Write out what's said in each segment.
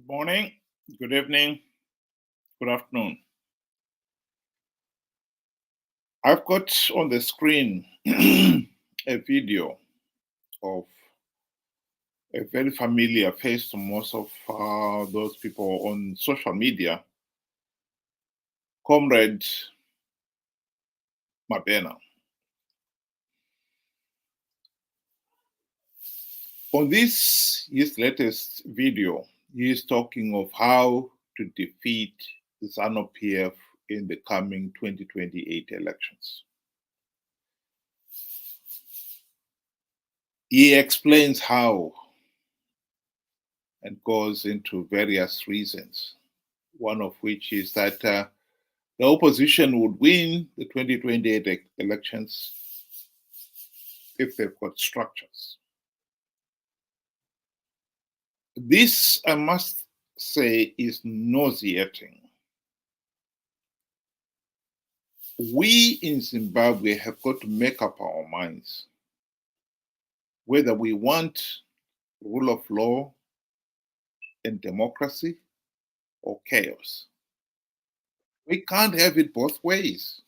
Good morning, good evening, good afternoon. I've got on the screen a video of a very familiar face to most of those people on social media, Comrade Mabena. On his latest video, he is talking of how to defeat Zanu PF in the coming 2028 elections. He explains how and goes into various reasons, one of which is that the opposition would win the 2028 elections if they've got structures. This, I must say, is nauseating. We in Zimbabwe have got to make up our minds whether we want rule of law and democracy or chaos. We can't have it both ways.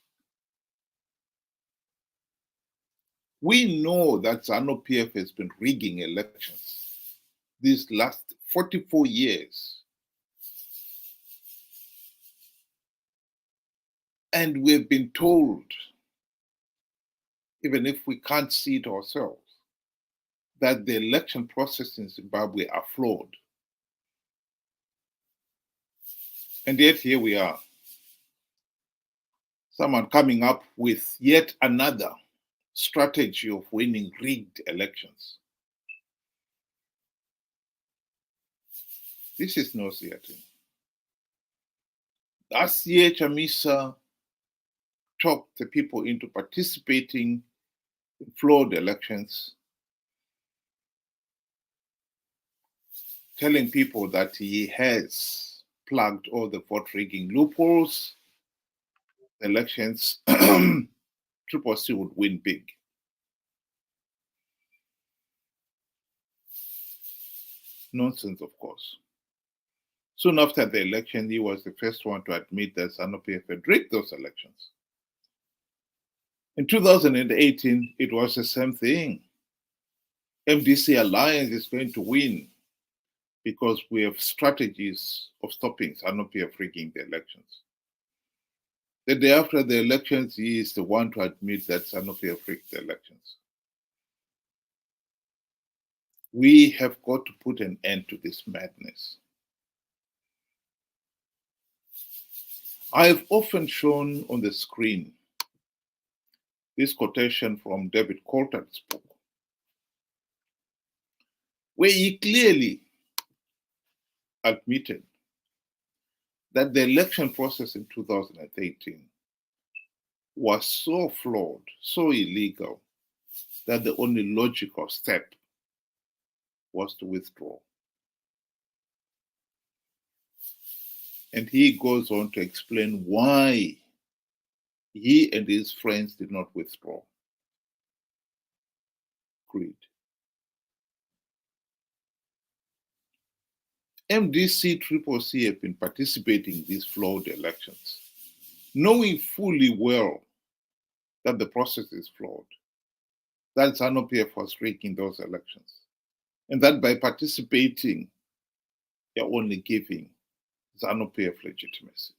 We know that Zanu PF has been rigging elections these last 44 years. And we've been told, even if we can't see it ourselves, that the election process in Zimbabwe are flawed. And yet here we are. Someone coming up with yet another strategy of winning rigged elections. This is nauseating. Last year, Chamisa talked the people into participating in flawed elections, telling people that he has plugged all the vote rigging loopholes. Elections, Triple C would win big. Nonsense, of course. Soon after the election, he was the first one to admit that Zanu PF had rigged those elections. In 2018, it was the same thing. MDC Alliance is going to win because we have strategies of stopping Zanu PF rigging the elections. The day after the elections, he is the one to admit that Zanu PF rigged the elections. We have got to put an end to this madness. I have often shown on the screen this quotation from David Coulter's book, where he clearly admitted that the election process in 2018 was so flawed, so illegal, that the only logical step was to withdraw. And he goes on to explain why he and his friends did not withdraw. Greed. MDC Triple C have been participating in these flawed elections, knowing fully well that the process is flawed, that Zanu PF was rigging those elections, and that by participating, they're only giving Zanu PF legitimacy.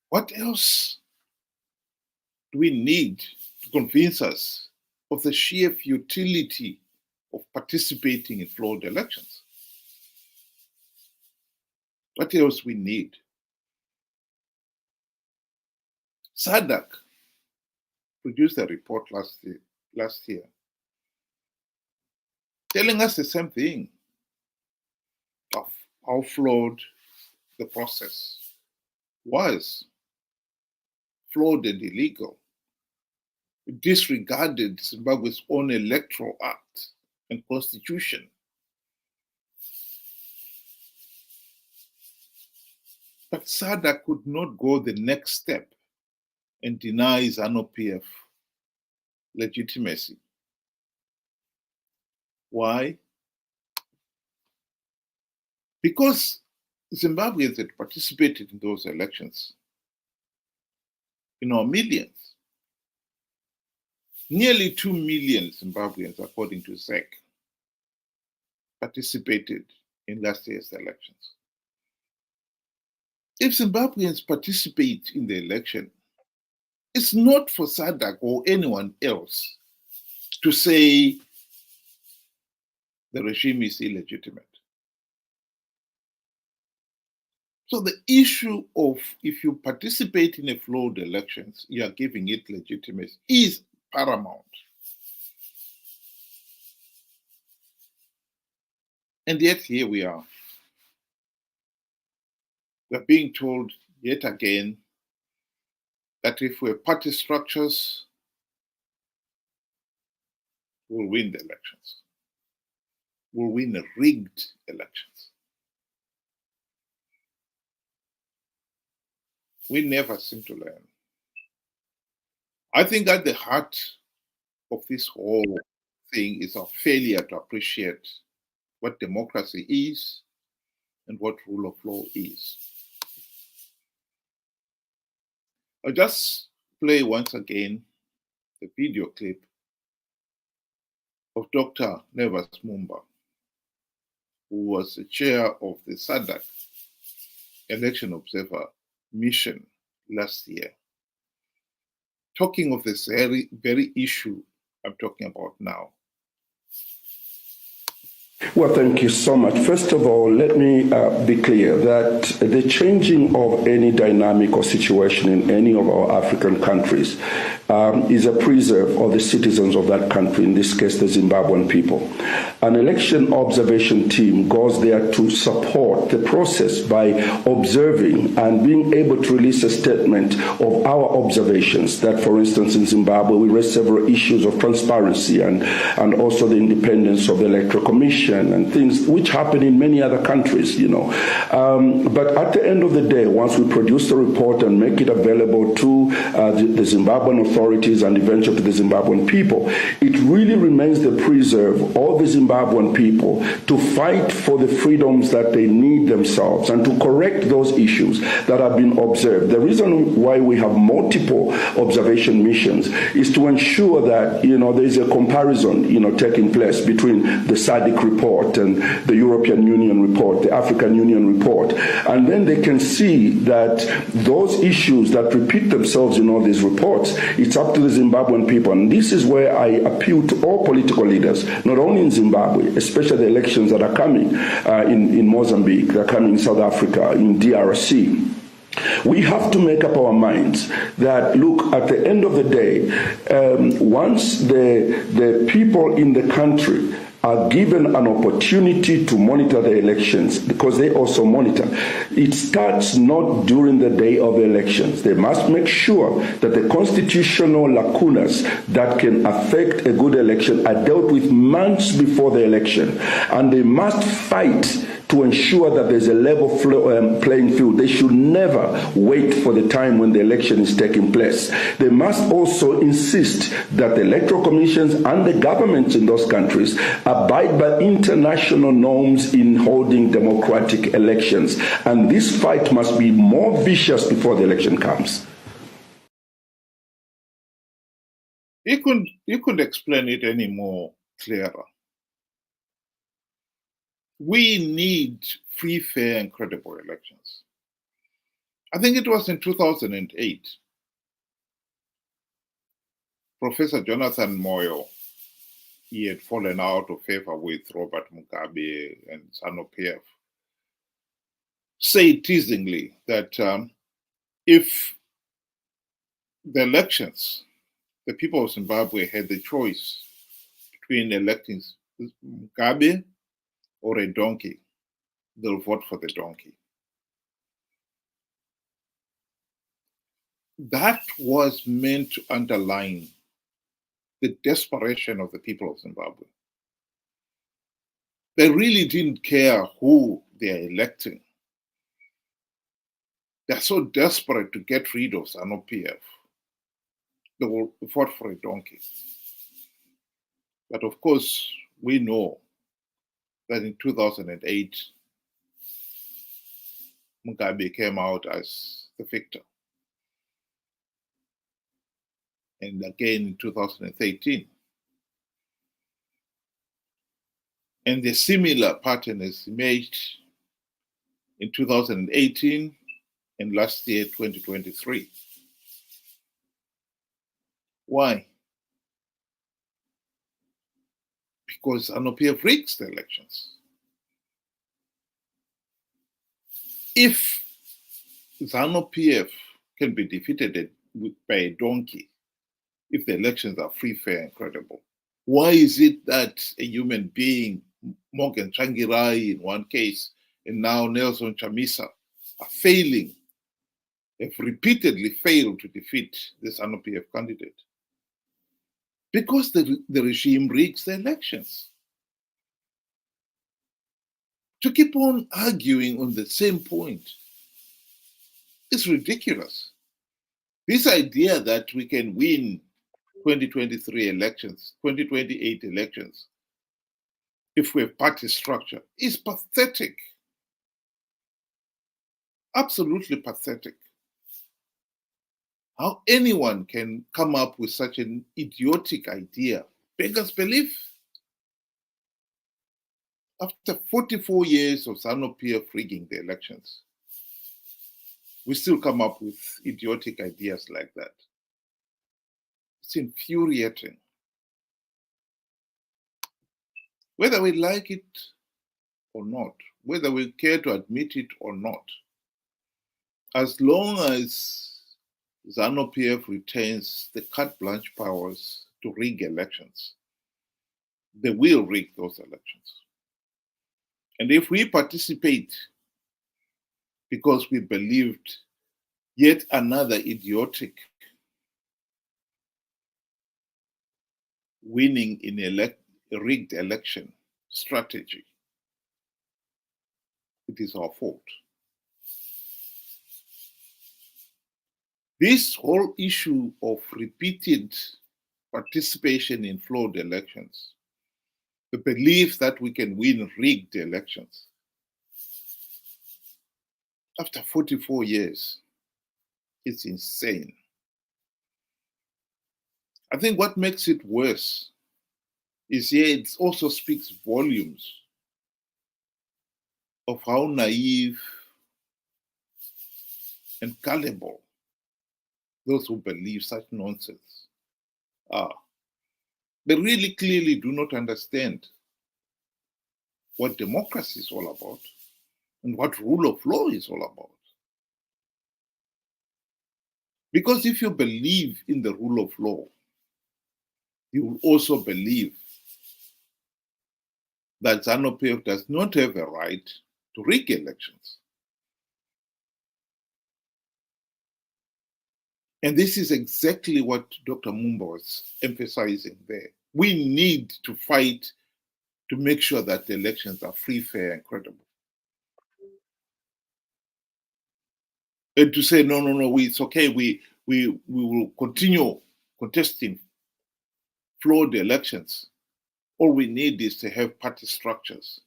What else do we need to convince us of the sheer futility of participating in flawed elections? What else we need? Sadak produced a report last year telling us the same thing of how flawed the process was, flawed and illegal. It disregarded Zimbabwe's own electoral act and constitution. But Sadak could not go the next step and deny Zanu PF legitimacy. Why? Because Zimbabweans had participated in those elections, millions. Nearly 2 million Zimbabweans, according to SEC, participated in last year's elections. If Zimbabweans participate in the election, it's not for Sadak or anyone else to say the regime is illegitimate. So the issue of if you participate in a flawed elections, you are giving it legitimacy is paramount. And yet here we are. We're being told yet again that if we're party structures, we'll win the elections. We'll win rigged elections. We never seem to learn. I think at the heart of this whole thing is our failure to appreciate what democracy is and what rule of law is. I'll just play once again the video clip of Dr. Nevas Mumba, who was the chair of the Sadak Election Observer Mission last year, talking of this very issue I'm talking about now. Well, thank you so much. First of all, let me be clear that the changing of any dynamic or situation in any of our African countries is a preserve of the citizens of that country, in this case, the Zimbabwean people. An election observation team goes there to support the process by observing and being able to release a statement of our observations that, for instance, in Zimbabwe, we raised several issues of transparency and also the independence of the Electoral Commission and things which happen in many other countries, But at the end of the day, once we produce the report and make it available to the Zimbabwean authorities and eventually to the Zimbabwean people, it really remains the preserve of the Zimbabwean people to fight for the freedoms that they need themselves and to correct those issues that have been observed. The reason why we have multiple observation missions is to ensure that, there is a comparison, taking place between the Sadak report and the European Union report, the African Union report. And then they can see that those issues that repeat themselves in all these reports, it's up to the Zimbabwean people. And this is where I appeal to all political leaders, not only in Zimbabwe, especially the elections that are coming in Mozambique, that are coming in South Africa, in DRC. We have to make up our minds that, look, at the end of the day, once the people in the country are given an opportunity to monitor the elections, because they also monitor, it starts not during the day of the elections. They must make sure that the constitutional lacunas that can affect a good election are dealt with months before the election. And they must fight to ensure that there's a level playing field. They should never wait for the time when the election is taking place. They must also insist that the electoral commissions and the governments in those countries abide by international norms in holding democratic elections. And this fight must be more vicious before the election comes. You couldn't explain it any more clearer. We need free, fair, and credible elections. I think it was in 2008, Professor Jonathan Moyo, he had fallen out of favor with Robert Mugabe and Zanu PF, said teasingly that if the elections, the people of Zimbabwe had the choice between electing Mugabe or a donkey, they'll vote for the donkey. That was meant to underline the desperation of the people of Zimbabwe. They really didn't care who they are electing. They're so desperate to get rid of Zanu PF. They will vote for a donkey. But of course, we know that in 2008, Mugabe came out as the victor. And again in 2013. And the similar pattern has emerged in 2018 and last year, 2023. Why? Because Zanu PF rigs the elections. If Zanu PF can be defeated by a donkey, if the elections are free, fair, and credible, why is it that a human being, Morgan Tsvangirai in one case, and now Nelson Chamisa, are failing, have repeatedly failed to defeat the Zanu PF candidate? Because the regime rigs the elections. To keep on arguing on the same point is ridiculous. This idea that we can win 2023 elections, 2028 elections, if we have party structure, is pathetic. Absolutely pathetic. How anyone can come up with such an idiotic idea beggars belief. After 44 years of Zanu PF rigging the elections, we still come up with idiotic ideas like that. It's infuriating. Whether we like it or not, whether we care to admit it or not, as long as Zanu PF retains the carte blanche powers to rig elections, they will rig those elections. And if we participate because we believed yet another idiotic winning in a rigged election strategy, it is our fault. This whole issue of repeated participation in flawed elections, the belief that we can win rigged elections, after 44 years, it's insane. I think what makes it worse is it also speaks volumes of how naive and gullible those who believe such nonsense are. They really clearly do not understand what democracy is all about and what rule of law is all about. Because if you believe in the rule of law, you will also believe that Zanu PF does not have a right to rig elections. And this is exactly what Dr. Mumba was emphasizing there. We need to fight to make sure that the elections are free, fair, and credible. And to say, no, it's okay, we will continue contesting flawed elections. All we need is to have party structures.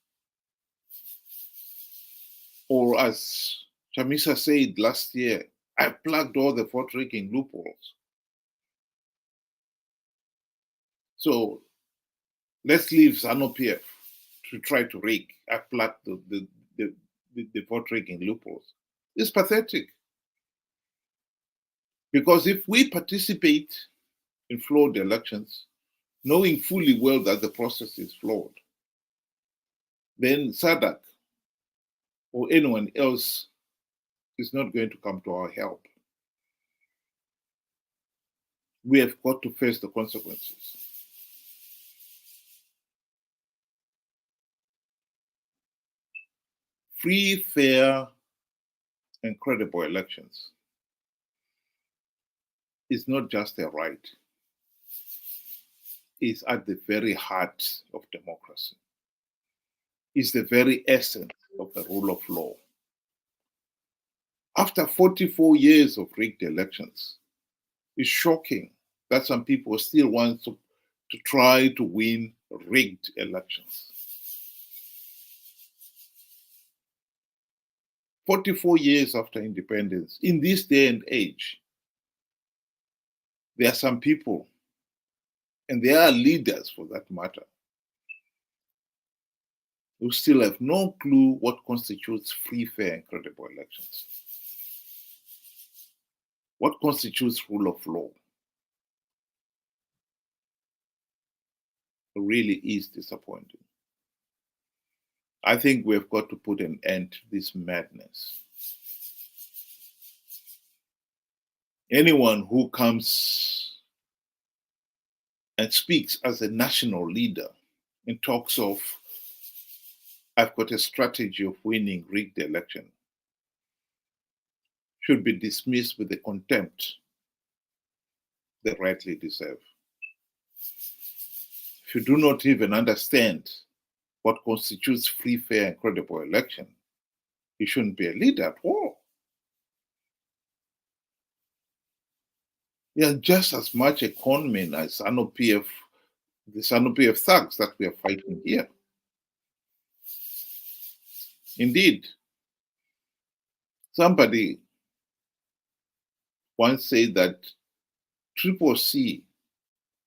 Or as Chamisa said last year, I plugged all the vote rigging loopholes. So let's leave Zanu PF to try to rig. I plugged the vote rigging loopholes. It's pathetic. Because if we participate in flawed elections, knowing fully well that the process is flawed, then Sadak or anyone else is not going to come to our help. We have got to face the consequences. Free, fair, and credible elections is not just a right, it's at the very heart of democracy. It's the very essence of the rule of law. After 44 years of rigged elections, it's shocking that some people still want to try to win rigged elections. 44 years after independence, in this day and age, there are some people, and there are leaders for that matter, who still have no clue what constitutes free, fair, and credible elections. What constitutes rule of law? It really is disappointing. I think we've got to put an end to this madness. Anyone who comes and speaks as a national leader and talks of, I've got a strategy of winning rigged election, should be dismissed with the contempt they rightly deserve. If you do not even understand what constitutes free, fair, and credible election, you shouldn't be a leader at all. You are just as much a conman as Zanu PF, the Zanu PF thugs that we are fighting here. Indeed, somebody once said that Triple C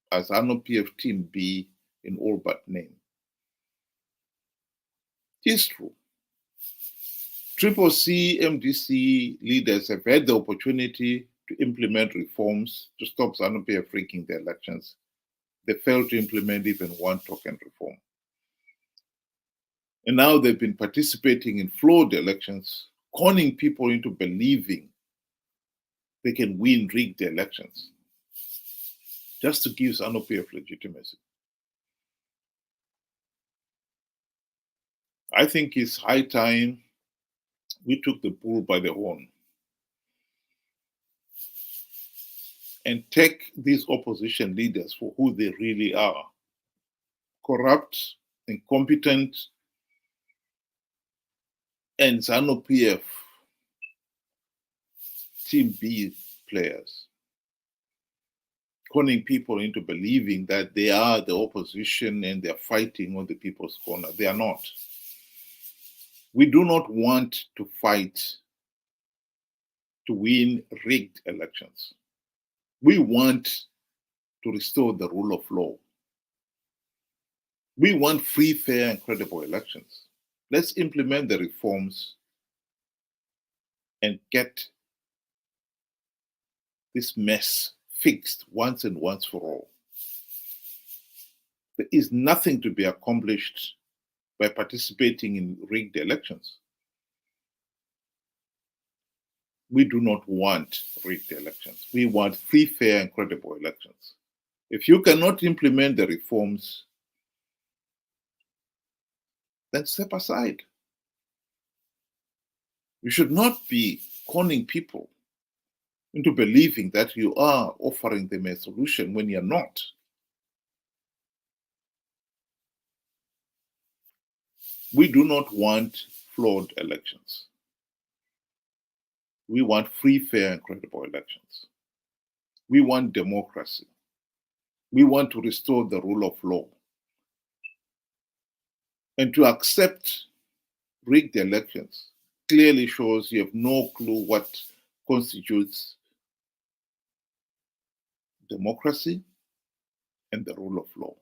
as Zanu PF Team B in all but name. It is true. Triple C, MDC leaders have had the opportunity to implement reforms to stop Zanu PF freaking the elections. They failed to implement even one token reform. And now they've been participating in flawed elections, conning people into believing they can win rigged elections just to give Zanu PF legitimacy. I think it's high time we took the bull by the horn and take these opposition leaders for who they really are: corrupt, incompetent, and Zanu PF Team B players, conning people into believing that they are the opposition and they're fighting on the people's corner. They are not. We do not want to fight to win rigged elections. We want to restore the rule of law. We want free, fair, and credible elections. Let's implement the reforms and get this mess fixed once and once for all. There is nothing to be accomplished by participating in rigged elections. We do not want rigged elections. We want free, fair, and credible elections. If you cannot implement the reforms, then step aside. You should not be conning people into believing that you are offering them a solution when you're not. We do not want flawed elections. We want free, fair, and credible elections. We want democracy. We want to restore the rule of law. And to accept rigged elections clearly shows you have no clue what constitutes democracy and the rule of law.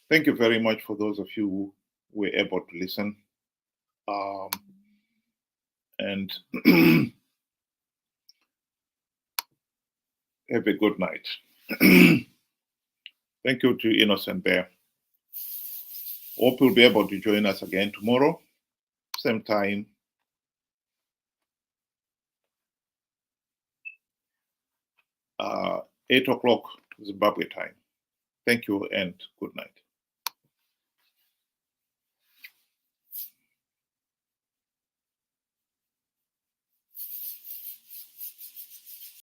Thank you very much for those of you who were able to listen. And have a good night. Thank you to Innocent Bear. Hope you'll be able to join us again tomorrow, same time. 8 o'clock Zimbabwe time. Thank you and good night.